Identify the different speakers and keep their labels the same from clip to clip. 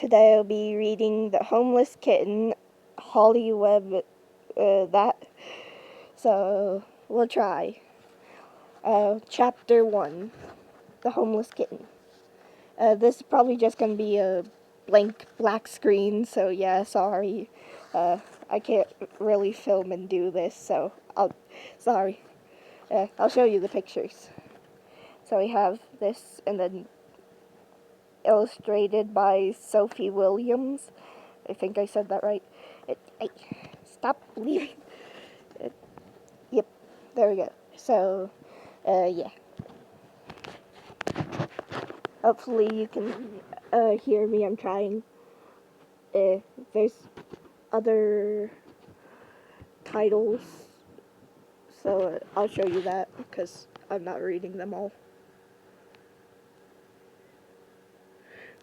Speaker 1: Today I'll be reading The Homeless Kitten, Holly Webb, that. So, we'll try. Chapter 1, The Homeless Kitten. This is probably just going to be a blank black screen, so yeah, sorry. I can't really film and do this, so sorry. I'll show you the pictures. So we have this, and then illustrated by Sophie Williams. I think I said that right. Hey, stop bleeding. Yep, there we go. So, yeah. Hopefully you can hear me. I'm trying. There's other titles, so I'll show you that because I'm not reading them all.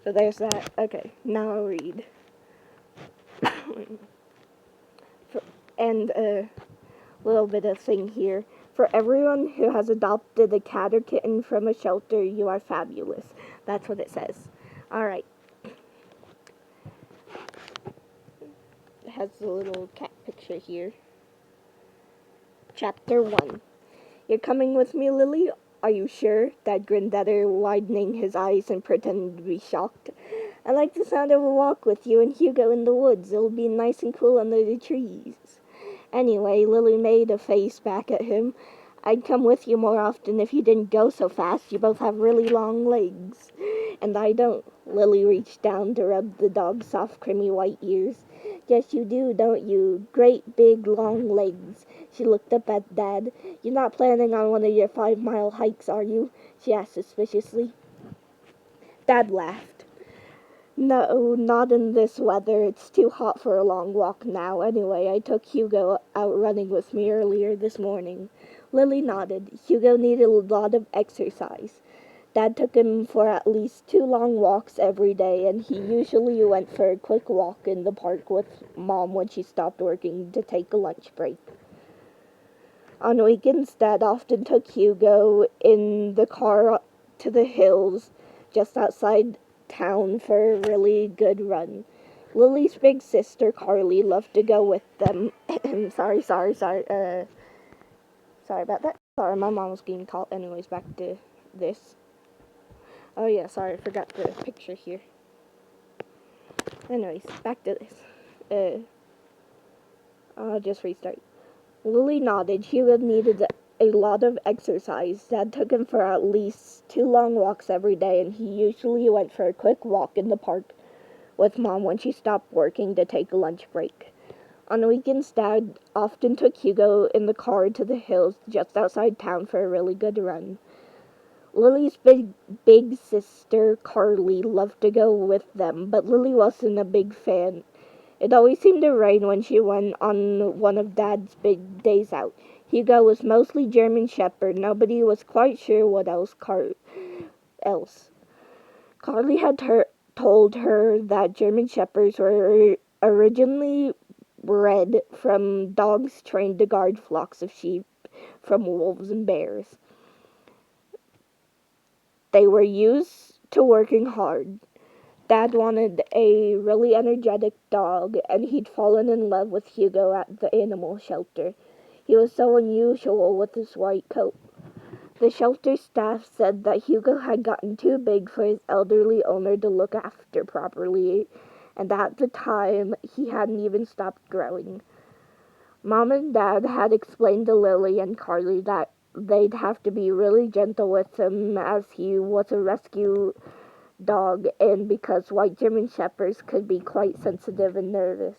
Speaker 1: So there's that. Okay, now I'll read. And a little bit of thing here. For everyone who has adopted a cat or kitten from a shelter, you are fabulous. That's what it says. Alright. It has a little cat picture here. Chapter 1. You're coming with me, Lily? Are you sure? Dad grinned at her, widening his eyes and pretending to be shocked. I like the sound of a walk with you and Hugo in the woods. It'll be nice and cool under the trees. Anyway, Lily made a face back at him. I'd come with you more often if you didn't go so fast. You both have really long legs. And I don't. Lily reached down to rub the dog's soft, creamy white ears. Yes, you do, don't you? Great, big, long legs. She looked up at Dad. You're not planning on one of your 5-mile hikes, are you? She asked suspiciously. Dad laughed. No, not in this weather. It's too hot for a long walk now. Anyway, I took Hugo out running with me earlier this morning. Lily nodded. Hugo needed a lot of exercise. Dad took him for at least 2 long walks every day, and he usually went for a quick walk in the park with Mom when she stopped working to take a lunch break. On weekends, Dad often took Hugo in the car to the hills just outside town for a really good run. Lily's big sister, Carly, loved to go with them. Sorry about that. Sorry, my mom was getting called. Anyways, back to this. Oh yeah, sorry, I forgot the picture here. Anyways, back to this. I'll just restart. Lily nodded. Hugo needed a lot of exercise. Dad took him for at least 2 long walks every day, and he usually went for a quick walk in the park with Mom when she stopped working to take a lunch break. On weekends, Dad often took Hugo in the car to the hills just outside town for a really good run. Lily's big sister, Carly, loved to go with them, but Lily wasn't a big fan. It always seemed to rain when she went on one of Dad's big days out. Hugo was mostly German Shepherd. Nobody was quite sure what else. Carly had told her that German Shepherds were originally bred from dogs trained to guard flocks of sheep from wolves and bears. They were used to working hard. Dad wanted a really energetic dog, and he'd fallen in love with Hugo at the animal shelter. He was so unusual with his white coat. The shelter staff said that Hugo had gotten too big for his elderly owner to look after properly, and at the time, he hadn't even stopped growing. Mom and Dad had explained to Lily and Carly that they'd have to be really gentle with him as he was a rescue dog, and because white German Shepherds could be quite sensitive and nervous.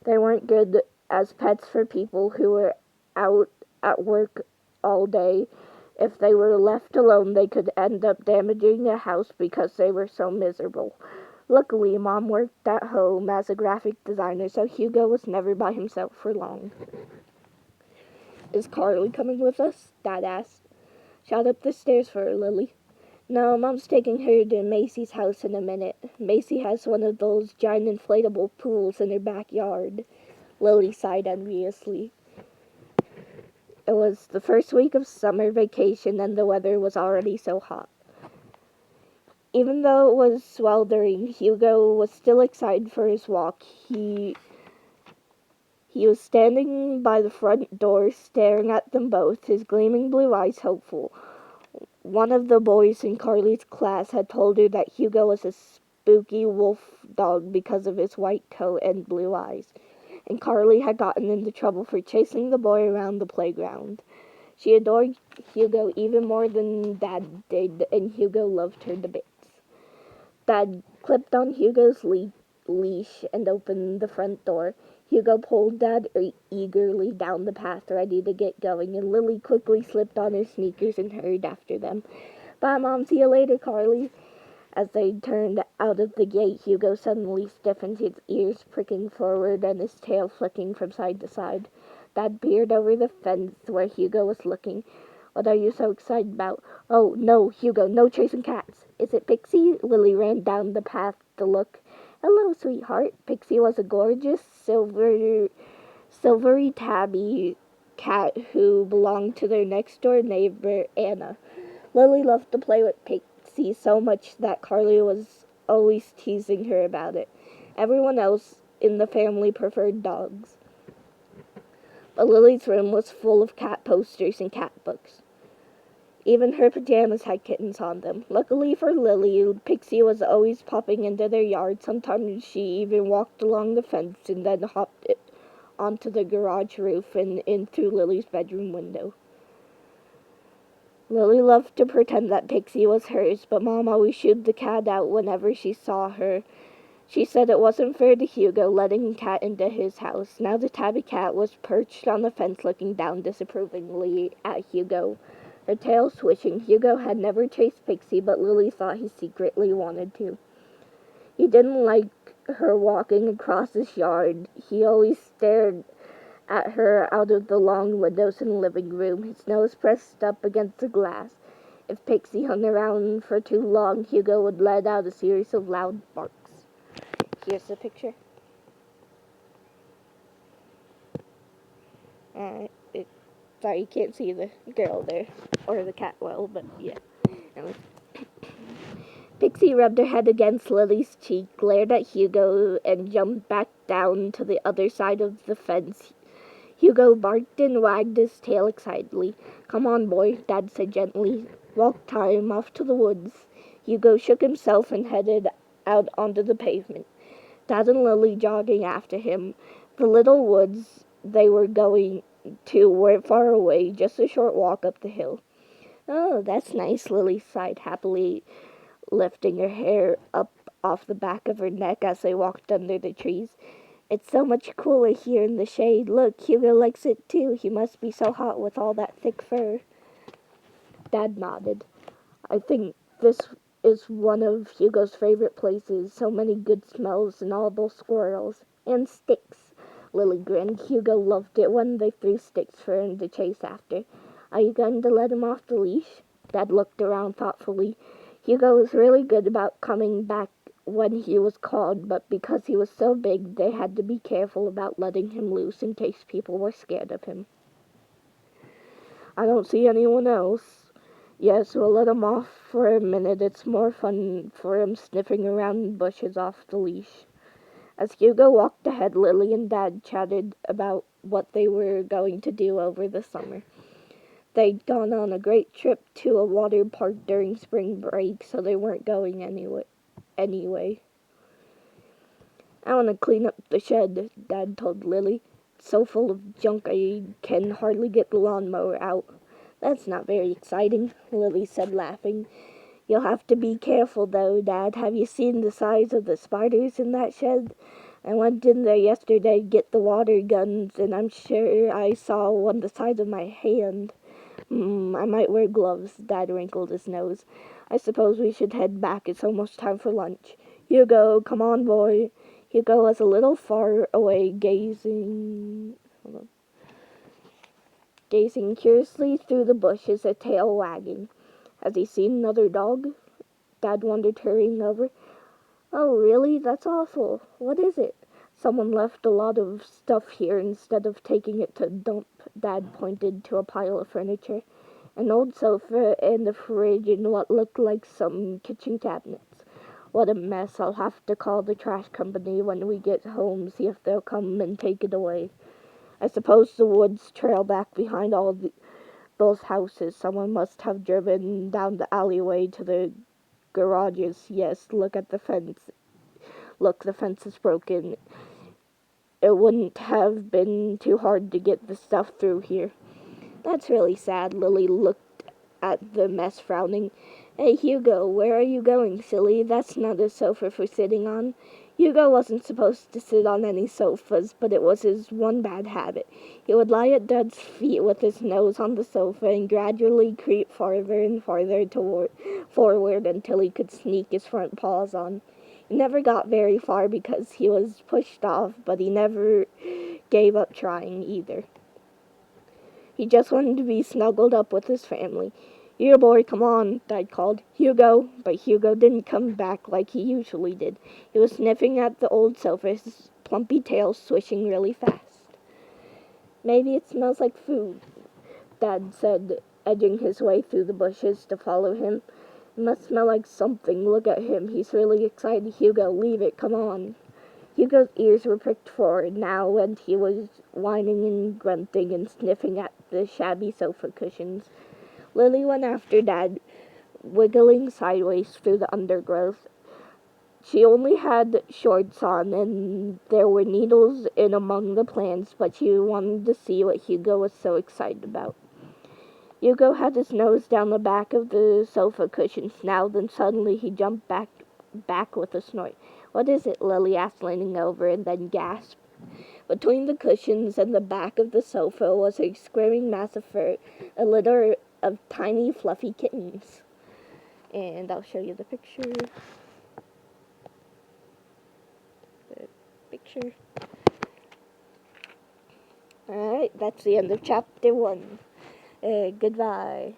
Speaker 1: They weren't good as pets for people who were out at work all day. If they were left alone, they could end up damaging a house because they were so miserable. Luckily, Mom worked at home as a graphic designer, so Hugo was never by himself for long. Is Carly coming with us? Dad asked. Shout up the stairs for her, Lily. No, Mom's taking her to Macy's house in a minute. Macy has one of those giant inflatable pools in her backyard. Lily sighed enviously. It was the first week of summer vacation, and the weather was already so hot. Even though it was sweltering, Hugo was still excited for his walk. He was standing by the front door, staring at them both, his gleaming blue eyes hopeful. One of the boys in Carly's class had told her that Hugo was a spooky wolf dog because of his white coat and blue eyes, and Carly had gotten into trouble for chasing the boy around the playground. She adored Hugo even more than Dad did, and Hugo loved her to bits. Dad clipped on Hugo's leash and opened the front door. Hugo pulled Dad eagerly down the path, ready to get going, and Lily quickly slipped on her sneakers and hurried after them. "Bye, Mom. See you later, Carly." As they turned out of the gate, Hugo suddenly stiffened, his ears pricking forward and his tail flicking from side to side. Dad peered over the fence where Hugo was looking. "What are you so excited about?" "Oh, no, Hugo, no chasing cats." "Is it Pixie?" Lily ran down the path to look. "Hello, sweetheart." Pixie was a gorgeous silvery tabby cat who belonged to their next-door neighbor, Anna. Lily loved to play with Pixie so much that Carly was always teasing her about it. Everyone else in the family preferred dogs, but Lily's room was full of cat posters and cat books. Even her pajamas had kittens on them. Luckily for Lily, Pixie was always popping into their yard. Sometimes she even walked along the fence and then hopped onto the garage roof and in through Lily's bedroom window. Lily loved to pretend that Pixie was hers, but Mom always shooed the cat out whenever she saw her. She said it wasn't fair to Hugo letting a cat into his house. Now the tabby cat was perched on the fence looking down disapprovingly at Hugo, her tail swishing. Hugo had never chased Pixie, but Lily thought he secretly wanted to. He didn't like her walking across his yard. He always stared at her out of the long windows in the living room, his nose pressed up against the glass. If Pixie hung around for too long, Hugo would let out a series of loud barks. Here's the picture. Sorry, you can't see the girl there, or the cat well, but yeah. Anyway. Pixie rubbed her head against Lily's cheek, glared at Hugo, and jumped back down to the other side of the fence. Hugo barked and wagged his tail excitedly. "Come on, boy," Dad said gently. "Walk time, off to the woods." Hugo shook himself and headed out onto the pavement, Dad and Lily jogging after him. The little woods they were going to weren't far away, just a short walk up the hill. "Oh, that's nice," Lily sighed happily, lifting her hair up off the back of her neck as they walked under the trees. "It's so much cooler here in the shade. Look, Hugo likes it too. He must be so hot with all that thick fur." Dad nodded. "I think this is one of Hugo's favorite places. So many good smells and all those squirrels. And sticks." Lily grinned. Hugo loved it when they threw sticks for him to chase after. "Are you going to let him off the leash?" Dad looked around thoughtfully. Hugo was really good about coming back when he was called, but because he was so big, they had to be careful about letting him loose in case people were scared of him. "I don't see anyone else." "Yes, we'll let him off for a minute. It's more fun for him sniffing around bushes off the leash." As Hugo walked ahead, Lily and Dad chatted about what they were going to do over the summer. They'd gone on a great trip to a water park during spring break, so they weren't going anyway. "I want to clean up the shed," Dad told Lily. "It's so full of junk I can hardly get the lawnmower out." "That's not very exciting," Lily said, laughing. "You'll have to be careful, though, Dad. Have you seen the size of the spiders in that shed? I went in there yesterday to get the water guns, and I'm sure I saw one the size of my hand." I might wear gloves." Dad wrinkled his nose. "I suppose we should head back. It's almost time for lunch." "Hugo, come on, boy." Hugo was a little far away, gazing curiously through the bushes, a tail wagging. "Has he seen another dog?" Dad wondered, hurrying over. "Oh, really? That's awful. What is it?" "Someone left a lot of stuff here instead of taking it to dump." Dad pointed to a pile of furniture. An old sofa and a fridge and what looked like some kitchen cabinets. What a mess. I'll have to call the trash company when we get home, see if they'll come and take it away. I suppose the woods trail back behind those houses. Someone must have driven down the alleyway to the garages. Yes, look at the fence. Look, the fence is broken. It wouldn't have been too hard to get the stuff through here. That's really sad. Lily looked at the mess, frowning. Hey, Hugo, where are you going, silly? That's not a sofa for sitting on. Hugo wasn't supposed to sit on any sofas, but it was his one bad habit. He would lie at Dad's feet with his nose on the sofa and gradually creep farther and farther forward until he could sneak his front paws on. He never got very far because he was pushed off, but he never gave up trying either. He just wanted to be snuggled up with his family. Here, boy, come on, Dad called. Hugo. But Hugo didn't come back like he usually did. He was sniffing at the old sofa, his plumpy tail swishing really fast. Maybe it smells like food, Dad said, edging his way through the bushes to follow him. It must smell like something. Look at him. He's really excited. Hugo, leave it. Come on. Hugo's ears were pricked forward now, and he was whining and grunting and sniffing at the shabby sofa cushions. Lily went after Dad, wiggling sideways through the undergrowth. She only had shorts on, and there were needles in among the plants, but she wanted to see what Hugo was so excited about. Hugo had his nose down the back of the sofa cushions now, then suddenly he jumped back with a snort. What is it? Lily asked, leaning over, and then gasped. Between the cushions and the back of the sofa was a screaming mass of fur, a litter of tiny, fluffy kittens. And I'll show you the picture. The picture. Alright, that's the end of chapter 1. Goodbye.